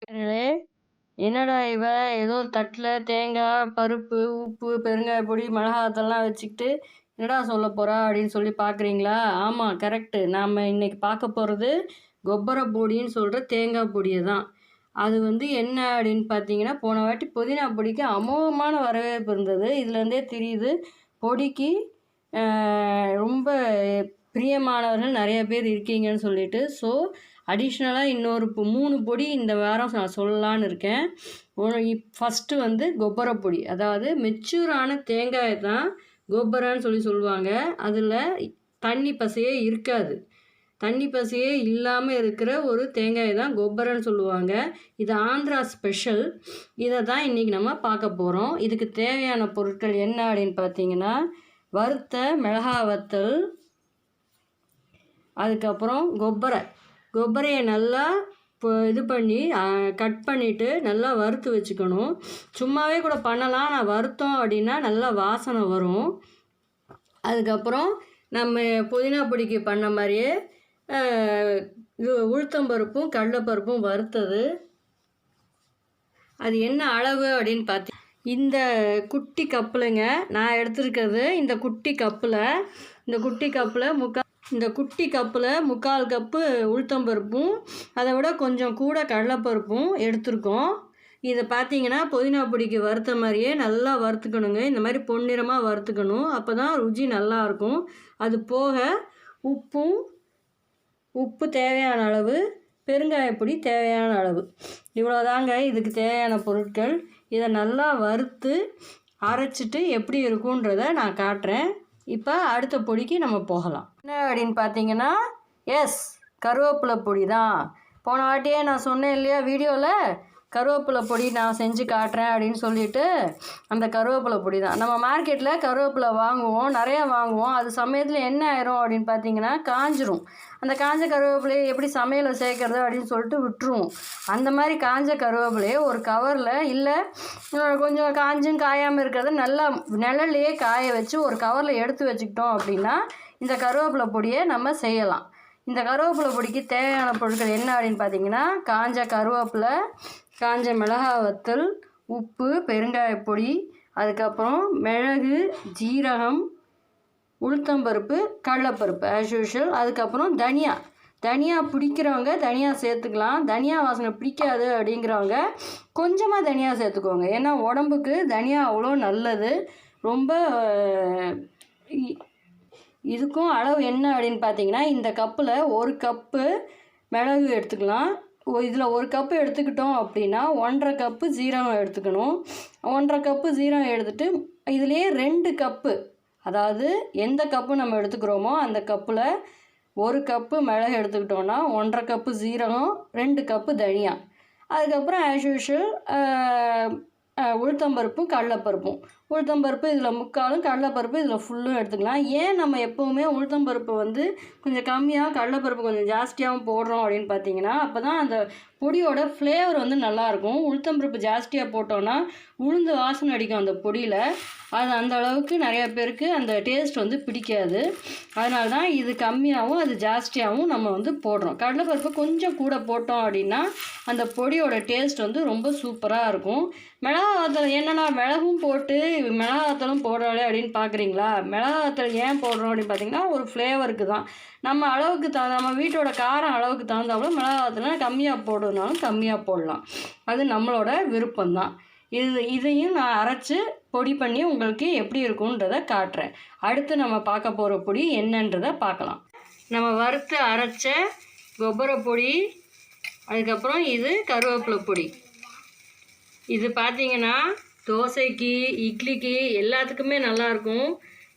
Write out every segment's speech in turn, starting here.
நேயர்களே, என்னடா இவ ஏதோ தட்டில் தேங்காய், பருப்பு, உப்பு, பெருங்காய பொடி, மிளகாத்தூள்லாம் வச்சுக்கிட்டு என்னடா சொல்ல போகிறா அப்படின்னு சொல்லி பார்க்குறீங்களா? ஆமாம், கரெக்டு. நாம் இன்னைக்கு பார்க்க போகிறது கொப்பரை பொடின்னு சொல்கிற தேங்காய் பொடியை தான். அது என்ன அப்படின்னு பார்த்தீங்கன்னா, போன வாட்டி புதினா பொடிக்கு அமோகமான வரவேற்பு இருந்தது. இதுலேருந்தே தெரியுது பொடிக்கு ரொம்ப பிரியமானவர்கள் நிறைய பேர் இருக்கீங்கன்னு சொல்லிட்டு. ஸோ அடிஷ்னலாக இன்னொரு 3 பொடி இந்த வாரம் நான் சொல்லலான்னு இருக்கேன். ஃபஸ்ட்டு கொப்பரை பொடி, அதாவது மெச்சூரான தேங்காயை தான் கொப்பரைன்னு சொல்லுவாங்க. அதில் தண்ணி பசையே இருக்காது. தண்ணி பசையே இல்லாமல் இருக்கிற ஒரு தேங்காயை தான் கொப்பரைன்னு சொல்லுவாங்க. இது ஆந்திரா ஸ்பெஷல். இதை தான் இன்றைக்கி நம்ம பார்க்க போகிறோம். இதுக்கு தேவையான பொருட்கள் என்ன அப்படின்னு பார்த்தீங்கன்னா, வறுத்த மிளகா வத்தல், அதுக்கப்புறம் கொப்பரையை நல்லா இது பண்ணி கட் பண்ணிவிட்டு நல்லா வறுத்து வச்சுக்கணும். சும்மாவே கூட பண்ணலாம், நான் வறுத்தோம் அப்படின்னா நல்லா வாசனை வரும். அதுக்கப்புறம் நம்ம புதினா பொடிக்கு பண்ண மாதிரியே உளுத்தம்பருப்பும் கடலைப்பருப்பும் வறுத்தது. அது என்ன அளவு அப்படின்னு பார்த்தி, இந்த குட்டி கப்புலங்க நான் எடுத்துருக்கிறது. இந்த குட்டி கப்பில் 3/4 கப்பு உளுத்தம்பருப்பும் அதை விட கொஞ்சம் கூட கடலைப்பருப்பும் எடுத்துருக்கோம். இதை பார்த்தீங்கன்னா புதினா பொடிக்கு வறுத்த மாதிரியே நல்லா வறுத்துக்கணுங்க. இந்த மாதிரி பொன்னிறமாக வறுத்துக்கணும், அப்போ தான் ருசி நல்லாயிருக்கும். அது போக உப்பு தேவையான அளவு, பெருங்காயப்பொடி தேவையான அளவு, இவ்வளோதாங்க இதுக்கு தேவையான பொருட்கள். இதை நல்லா வறுத்து அரைச்சிட்டு எப்படி இருக்குன்றதை நான் காட்டுறேன். இப்போ அடுத்த பொடிக்கு நம்ம போகலாம். என்ன அப்படின்னு பார்த்தீங்கன்னா, கருவேப்பிலை பொடி தான். போன வாட்டியே நான் சொன்னேன் இல்லையா வீடியோவில், கருவேப்பிலை பொடி நான் செஞ்சு காட்டுறேன் அப்படின்னு சொல்லிட்டு, அந்த கருவேப்பிலை பொடி தான். நம்ம மார்க்கெட்டில் கருவேப்பிலை வாங்குவோம், நிறையா வாங்குவோம். அது சமயத்தில் என்ன ஆயிரும் அப்படின்னு பார்த்தீங்கன்னா, காஞ்சிரும். அந்த காஞ்ச கருவேப்பிலையை எப்படி சமையலில் சேர்க்கறது அப்படின்னு சொல்லிட்டு விட்டுருவோம். அந்த மாதிரி காஞ்ச கருவேப்பிலையை ஒரு கவரில், இல்லை கொஞ்சம் காஞ்சும் காயாமல் இருக்கிறத நல்லா நிழல்லையே காய வச்சு ஒரு கவரில் எடுத்து வச்சுக்கிட்டோம் அப்படின்னா இந்த கருவேப்பிலை பொடியை நம்ம செய்யலாம். இந்த கருவேப்பிலை பொடிக்கு தேவையான பொருட்கள் என்ன அப்படின்னு பார்த்தீங்கன்னா, காஞ்ச கருவேப்பிலை, காஞ்ச மிளகா வத்தல், உப்பு, பெருங்காயப்பொடி, அதுக்கப்புறம் மிளகு, ஜீரகம், உளுத்தம்பருப்பு, கடலைப்பருப்பு ஆஸ் யூஷுவல். அதுக்கப்புறம் தனியா பிடிக்கிறவங்க தனியா சேர்த்துக்கலாம். தனியா வாசனை பிடிக்காது அப்படிங்கிறவங்க கொஞ்சமாக தனியா சேர்த்துக்கோங்க. ஏன்னா உடம்புக்கு தனியா அவ்வளோ நல்லது. ரொம்ப இதுக்கும் அளவு என்ன அப்படின்னு பார்த்தீங்கன்னா, இந்த கப்பில் 1 கப்பு மிளகு எடுத்துக்கலாம். இதில் 1 கப்பு எடுத்துக்கிட்டோம் அப்படின்னா 1.5 கப்பு ஜீரகம் எடுத்துக்கணும். 1.5 கப்பு ஜீரகம் எடுத்துகிட்டு இதுலேயே 2 கப்பு, அதாவது எந்த கப்பு நம்ம எடுத்துக்கிறோமோ அந்த கப்பில் 1 கப்பு மிளகு எடுத்துக்கிட்டோன்னா 1.5 கப்பு ஜீரகம், 2 கப்பு தனியா, அதுக்கப்புறம் ஆஸ் யூஷுவல் உளுத்தம்பருப்பும் கடலைப்பருப்பும். உளுத்தம்பருப்பு இதில் 3/4, கடலைப்பருப்பு இதில் ஃபுல்லும் எடுத்துக்கலாம். ஏன் நம்ம எப்போவுமே உளுத்தம்பருப்பு கொஞ்சம் கம்மியாக, கடலைப்பருப்பு கொஞ்சம் ஜாஸ்தியாகவும் போடுறோம் அப்படின்னு பார்த்தீங்கன்னா, அப்போ தான் அந்த பொடியோட ஃப்ளேவர் நல்லாயிருக்கும். உளுத்தம்பருப்பு ஜாஸ்தியாக போட்டோன்னா உளுந்து வாசனை அடிக்கும் அந்த பொடியில். அது அந்த அளவுக்கு நிறையா பேருக்கு அந்த டேஸ்ட் பிடிக்காது. அதனால தான் இது கம்மியாகவும் அது ஜாஸ்தியாகவும் நம்ம போடுறோம். கடலைப்பருப்பு கொஞ்சம் கூட போட்டோம் அப்படின்னா அந்த பொடியோட டேஸ்ட் ரொம்ப சூப்பராக இருக்கும். மிளகாத்தூள் என்னென்னா, மிளகும் போட்டு மிளகாத்தூளும் போடுறாளே அப்படின்னு பார்க்குறீங்களா? மிளகாத்தூள் ஏன் போடுறோம் அப்படின்னு பார்த்தீங்கன்னா, ஒரு ஃப்ளேவருக்கு தான். நம்ம அளவுக்கு நம்ம வீட்டோட காரம் அளவுக்கு தகுந்தாப்புல மிளகாத்தூள் கம்மியாக போடுறதுனாலும் கம்மியாக போடலாம். அது நம்மளோட விருப்பம்தான். இதையும் நான் அரைச்சி பொடி பண்ணி உங்களுக்கு எப்படி இருக்குன்றதை காட்டுறேன். அடுத்து நம்ம பார்க்க போகிற பொடி என்னன்றதை பார்க்கலாம். நம்ம வறுத்து அரைச்ச கொப்பரை பொடி, அதுக்கப்புறம் இது கருவேப்பிலை பொடி. இது பார்த்தீங்கன்னா தோசைக்கு, இட்லிக்கு எல்லாத்துக்குமே நல்லாயிருக்கும்.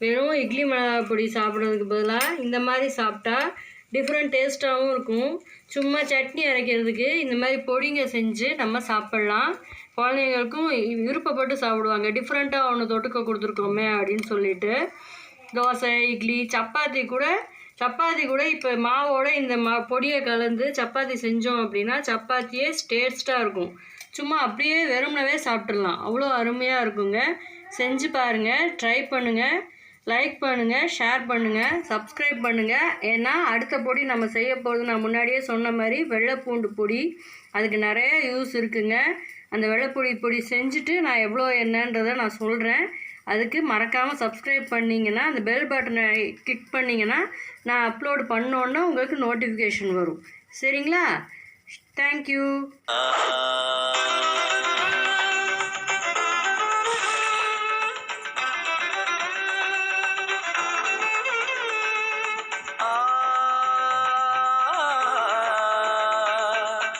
வெறும் இட்லி மிளகா பொடி சாப்பிட்றதுக்கு பதிலாக இந்த மாதிரி சாப்பிட்டா டிஃப்ரெண்ட் டேஸ்ட்டாகவும் இருக்கும். சும்மா சட்னி அரைக்கிறதுக்கு இந்த மாதிரி பொடிங்க செஞ்சு நம்ம சாப்பிட்லாம். குழந்தைங்களுக்கும் விருப்பப்பட்டு சாப்பிடுவாங்க. டிஃப்ரெண்ட்டாக ஒன்று தொட்டுக்க கொடுத்துருக்கோமே அப்படின்னு சொல்லிட்டு. தோசை, இட்லி, சப்பாத்தி கூட இப்போ மாவோட இந்த பொடியை கலந்து சப்பாத்தி செஞ்சோம் அப்படின்னா சப்பாத்தியே டேஸ்ட்டாக இருக்கும். சும்மா அப்படியே வெறுமனவே சாப்பிட்றலாம், அவ்வளோ அருமையாக இருக்குங்க. செஞ்சு பாருங்கள், ட்ரை பண்ணுங்கள், லைக் பண்ணுங்கள், ஷேர் பண்ணுங்கள், சப்ஸ்கிரைப் பண்ணுங்கள். ஏன்னா அடுத்த பொடி நம்ம செய்ய போகிறது நான் முன்னாடியே சொன்ன மாதிரி வெள்ளைப்பூண்டு பொடி. அதுக்கு நிறைய யூஸ் இருக்குங்க. அந்த வெள்ளைப்பொடி செஞ்சுட்டு நான் எவ்வளோ என்னன்றதை நான் சொல்கிறேன். அதுக்கு மறக்காமல் சப்ஸ்கிரைப் பண்ணிங்கன்னா அந்த பெல் பட்டனை கிளிக் பண்ணிங்கன்னா நான் அப்லோடு பண்ணோன்னே உங்களுக்கு நோட்டிஃபிகேஷன் வரும். சரிங்களா? தேங்க்யூ.